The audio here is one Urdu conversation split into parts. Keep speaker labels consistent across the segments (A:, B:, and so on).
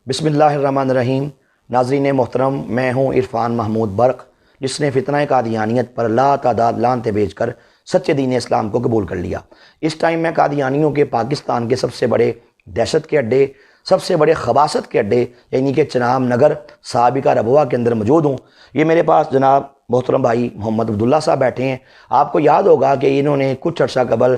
A: بسم اللہ الرحمن الرحیم۔ ناظرین محترم، میں ہوں عرفان محمود برق، جس نے فتنہ قادیانیت پر لا تعداد لعنتیں بھیج کر سچے دین اسلام کو قبول کر لیا۔ اس ٹائم میں قادیانیوں کے پاکستان کے سب سے بڑے دہشت کے اڈے، سب سے بڑے خباثت کے اڈے یعنی کہ چناب نگر سابقہ ربوہ کے اندر موجود ہوں۔ یہ میرے پاس جناب محترم بھائی محمد عبداللہ صاحب بیٹھے ہیں۔ آپ کو یاد ہوگا کہ انہوں نے کچھ عرصہ قبل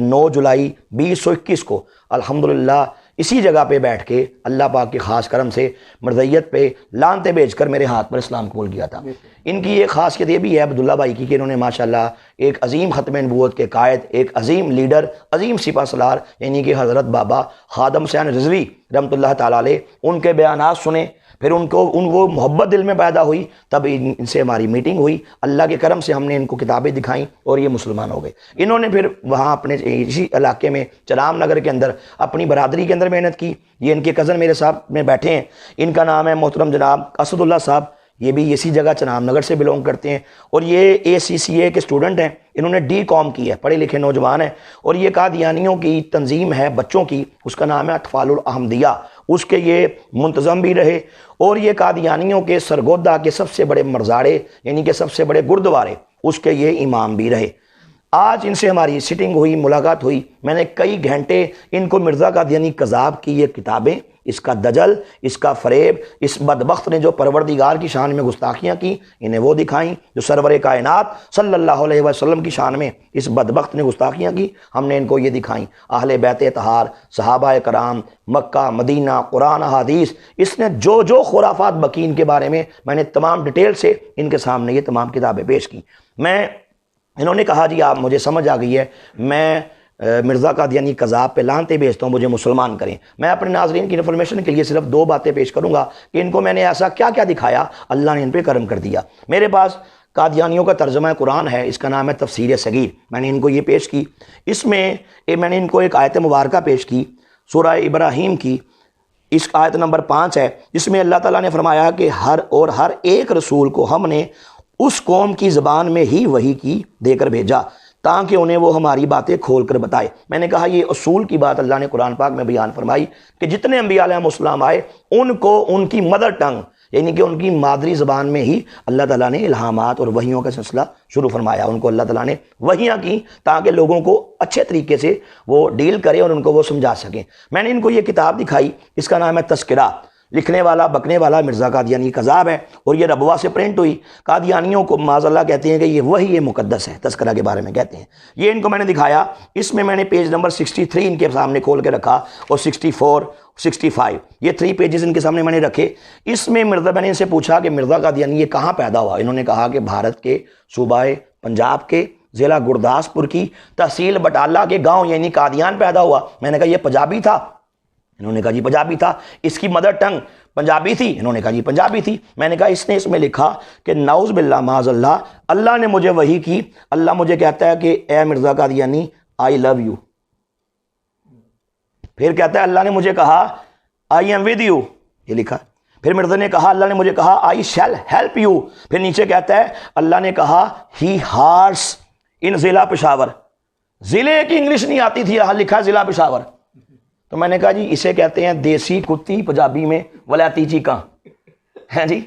A: 9 جولائی 2021 کو الحمدللہ اسی جگہ پہ بیٹھ کے اللہ پاک کے خاص کرم سے مرضیت پہ لعنتیں بھیج کر میرے ہاتھ پر اسلام قبول کیا تھا۔ ان کی ایک خاصیت یہ بھی ہے عبداللہ بھائی کی کہ انہوں نے ماشاءاللہ ایک عظیم ختم نبوت کے قائد، ایک عظیم لیڈر، عظیم سپہ سالار یعنی کہ حضرت بابا خادم حسین رضوی رحمۃ اللہ تعالیٰ علیہ، ان کے بیانات سنے، پھر ان کو محبت دل میں پیدا ہوئی، تب ان سے ہماری میٹنگ ہوئی۔ اللہ کے کرم سے ہم نے ان کو کتابیں دکھائیں اور یہ مسلمان ہو گئے۔ انہوں نے پھر وہاں اپنے اسی علاقے میں چناب نگر کے اندر اپنی برادری کے اندر محنت کی۔ یہ ان کے کزن میرے ساتھ میں بیٹھے ہیں، ان کا نام ہے محترم جناب اسد اللہ صاحب، یہ بھی اسی جگہ چناب نگر سے بلونگ کرتے ہیں، اور یہ ACCA کے اسٹوڈنٹ ہیں۔ انہوں نے ڈی کام کی ہے، پڑھے لکھے نوجوان ہیں، اور یہ قادیانیوں کی تنظیم ہے بچوں کی، اس کا نام ہے اطفال الاحمدیہ، اس کے یہ منتظم بھی رہے، اور یہ قادیانیوں کے سرگودا کے سب سے بڑے مرزاڑے یعنی کہ سب سے بڑے گردوارے اس کے یہ امام بھی رہے۔ آج ان سے ہماری سٹنگ ہوئی، ملاقات ہوئی، میں نے کئی گھنٹے ان کو مرزا قادیانی کذاب کی یہ کتابیں، اس کا دجل، اس کا فریب، اس بدبخت نے جو پروردگار کی شان میں گستاخیاں کی انہیں وہ دکھائیں، جو سرور کائنات صلی اللہ علیہ وسلم کی شان میں اس بدبخت نے گستاخیاں کی، ہم نے ان کو یہ دکھائیں۔ اہل بیت اطہار، صحابہ کرام، مکہ مدینہ، قرآن حدیث، اس نے جو خرافات بکی ان کے بارے میں نے تمام ڈیٹیل سے ان کے سامنے یہ تمام کتابیں پیش کی۔ انہوں نے کہا جی آپ مجھے سمجھ آ گئی ہے، میں مرزا قادیانی کذاب پہ لعنتیں بھیجتا ہوں، مجھے مسلمان کریں۔ میں اپنے ناظرین کی انفارمیشن کے لیے صرف 2 باتیں پیش کروں گا کہ ان کو میں نے ایسا کیا کیا دکھایا، اللہ نے ان پہ کرم کر دیا۔ میرے پاس قادیانیوں کا ترجمہ قرآن ہے، اس کا نام ہے تفسیر صغیر، میں نے ان کو یہ پیش کی۔ اس میں میں نے ان کو ایک آیت مبارکہ پیش کی سورہ ابراہیم کی، اس آیت نمبر 5 ہے، جس میں اللہ تعالیٰ نے فرمایا کہ ہر ایک رسول کو ہم نے اس قوم کی زبان میں ہی وحی کی دے کر بھیجا تاکہ انہیں وہ ہماری باتیں کھول کر بتائے۔ میں نے کہا یہ اصول کی بات اللہ نے قرآن پاک میں بیان فرمائی کہ جتنے انبیاء علیہ السلام آئے ان کو ان کی مدر ٹنگ یعنی کہ ان کی مادری زبان میں ہی اللہ تعالیٰ نے الہامات اور وحیوں کا سلسلہ شروع فرمایا۔ ان کو اللہ تعالیٰ نے وحیاں کی تاکہ لوگوں کو اچھے طریقے سے وہ ڈیل کرے اور ان کو وہ سمجھا سکیں۔ میں نے ان کو یہ کتاب دکھائی، اس کا نام ہے تذکرہ، لکھنے والا بکنے والا مرزا قادیانی کذاب ہے، اور یہ ربوہ سے پرنٹ ہوئی۔ قادیانیوں کو معاذ اللہ کہتے ہیں کہ یہ وہی مقدس ہے، تذکرہ کے بارے میں کہتے ہیں۔ یہ ان کو میں نے دکھایا، اس میں نے پیج نمبر 63 ان کے سامنے کھول کے رکھا، اور 64 65 یہ 3 پیجز ان کے سامنے میں نے رکھے۔ اس میں میں نے ان سے پوچھا کہ مرزا قادیانی یہ کہاں پیدا ہوا؟ انہوں نے کہا کہ بھارت کے صوبہ پنجاب کے ضلع گرداسپور کی تحصیل بٹالہ کے گاؤں یعنی قادیان پیدا ہوا۔ میں نے کہا یہ پنجابی تھا؟ انہوں نے کہا جی پنجابی تھا۔ اس کی مدر ٹنگ پنجابی تھی؟ انہوں نے کہا جی پنجابی تھی۔ میں نے کہا اس نے اس میں لکھا کہ نعوذ باللہ معاذ اللہ نے مجھے وحی کی، اللہ مجھے کہتا ہے کہ اے مرزا قادیانی آئی لو یو، پھر کہتا ہے اللہ نے مجھے کہا آئی ایم ود یو، یہ لکھا۔ پھر مرزا نے کہا اللہ نے مجھے کہا آئی شیل ہیلپ یو، پھر نیچے کہتا ہے اللہ نے کہا ہی ہارس ان ضلع پشاور، ضلع کی انگلش نہیں آتی تھی، یہاں لکھا ضلع پشاور۔ تو میں نے کہا جی اسے کہتے ہیں دیسی کتی پنجابی میں ولیتی چیکاں ہیں جی۔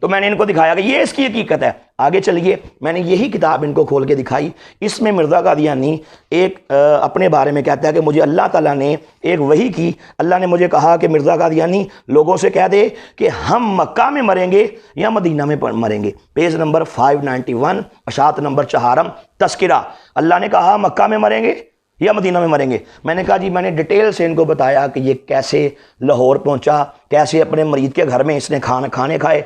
A: تو میں نے ان کو دکھایا کہ یہ اس کی حقیقت ہے۔ آگے چلیے، میں نے یہی کتاب ان کو کھول کے دکھائی۔ اس میں مرزا قادیانی ایک اپنے بارے میں کہتا ہے کہ مجھے اللہ تعالیٰ نے ایک وحی کی، اللہ نے مجھے کہا کہ مرزا قادیانی لوگوں سے کہہ دے کہ ہم مکہ میں مریں گے یا مدینہ میں مریں گے۔ پیج نمبر 591 اشاعت نمبر 4 تذکرہ، اللہ نے کہا مکہ میں مریں گے یا مدینہ میں مریں گے۔ میں نے کہا جی میں نے ڈیٹیل سے ان کو بتایا کہ یہ کیسے لاہور پہنچا، کیسے اپنے مریض کے گھر میں اس نے کھانے کھائے،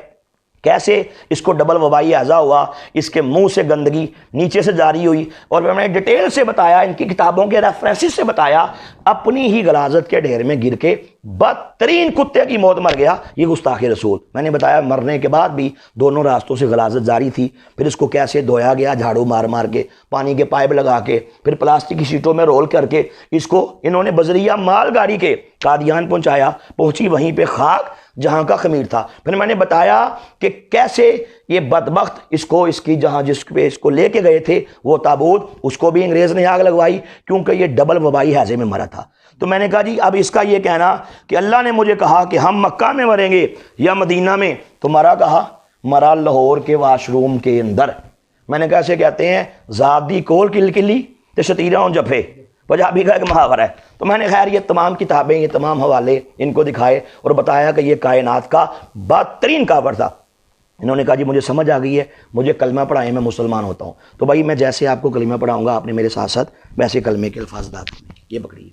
A: کیسے اس کو ڈبل وبائی ہیضہ ہوا، اس کے منہ سے گندگی نیچے سے جاری ہوئی، اور میں نے ڈیٹیل سے بتایا، ان کی کتابوں کے ریفرنسز سے بتایا، اپنی ہی غلاظت کے ڈھیر میں گر کے بدترین کتے کی موت مر گیا یہ گستاخ رسول۔ میں نے بتایا مرنے کے بعد بھی دونوں راستوں سے غلاظت جاری تھی، پھر اس کو کیسے دھویا گیا جھاڑو مار کے، پانی کے پائپ لگا کے، پھر پلاسٹک کی شیٹوں میں رول کر کے اس کو انہوں نے بذریعہ مال گاڑی کے قادیان پہنچایا، پہنچی وہیں پہ خاک جہاں کا خمیر تھا۔ پھر میں نے بتایا کہ کیسے یہ بدبخت اس کی جہاں جس پہ اس کو لے کے گئے تھے وہ تابوت، اس کو بھی انگریز نے آگ لگوائی کیونکہ یہ ڈبل وبائی ہیضے میں مرا تھا۔ تو میں نے کہا جی اب اس کا یہ کہنا کہ اللہ نے مجھے کہا کہ ہم مکہ میں مریں گے یا مدینہ میں، تو مرا کہا؟ مرا لاہور کے واش روم کے اندر۔ میں نے کہا ایسے کہتے ہیں ذات دی کول کل کلی تے شتیرہ ہوں جفے، پنجابی کا ایک محاورہ ہے۔ تو میں نے خیر یہ تمام کتابیں، یہ تمام حوالے ان کو دکھائے اور بتایا کہ یہ کائنات کا بدترین کافر تھا۔ انہوں نے کہا جی مجھے سمجھ آ گئی ہے، مجھے کلمہ پڑھائیں، میں مسلمان ہوتا ہوں۔ تو بھائی میں جیسے آپ کو کلمہ پڑھاؤں گا آپ نے میرے ساتھ ساتھ ویسے کلمے کے الفاظ ادا کرنے۔ یہ پکڑیے،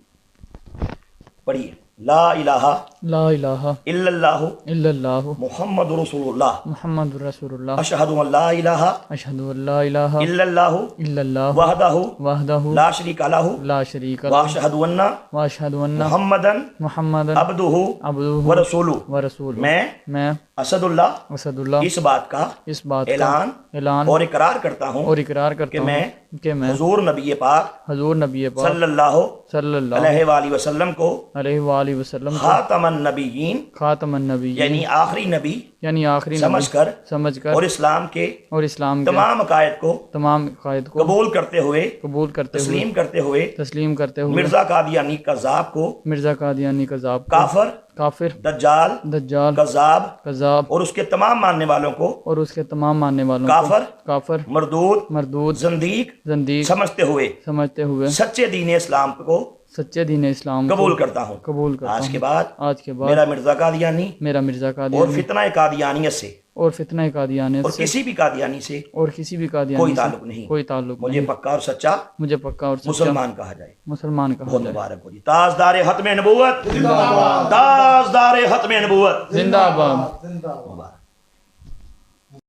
A: پڑھیے، لا الہ
B: لا الہ
A: الا اللہ
B: الا اللہ
A: محمد رسول اللہ
B: محمد رسول اللہ
A: اشہد ان لا الہ
B: اشہد ان لا الہ
A: الا اللہ
B: الا اللہ
A: وحدہ
B: وحدہ
A: لا شریک لہ
B: لا شریک لہ
A: واشہد ان
B: واشہد ان
A: محمدن
B: محمد
A: عبدہ
B: عبدہ
A: ورسولہ۔
B: ورسول۔
A: میں اسد اللہ
B: اسد اللہ
A: اس بات کا اعلان اور اقرار کرتا ہوں
B: اور اقرار کرتا
A: کہ
B: ہوں کہ میں
A: حضور نبی پاک
B: حضور نبی پاک
A: صلی اللہ
B: صلی اللہ
A: علیہ وآلہ وسلم کو
B: علیہ وآلہ وسلم کو
A: خاتم النبیین
B: خاتم النبی
A: یعنی آخری نبی
B: یعنی آخری نبی سمجھ کر
A: اور اسلام کے
B: اسلام کے
A: تمام عقائد کو
B: تمام عقائد کو
A: قبول کرتے ہوئے
B: تسلیم کرتے ہوئے
A: مرزا قادیانی کذاب کو
B: مرزا قادیانی کذاب کو کافر دجال کذاب
A: اور اس کے تمام ماننے والوں کو کافر مردود زندیق سمجھتے ہوئے سچے دین اسلام کو قبول کرتا ہوں۔ آج کے بعد میرا مرزا قادیانی اور فتنہ قادیانیت سے اور کسی بھی قادیانی سے کوئی تعلق نہیں، مجھے پکا اور سچا مسلمان کہا جائے۔ بہت مبارک ہو جی، تاجدار ختم نبوت، تاجدار ختم نبوت
B: زندہ باد۔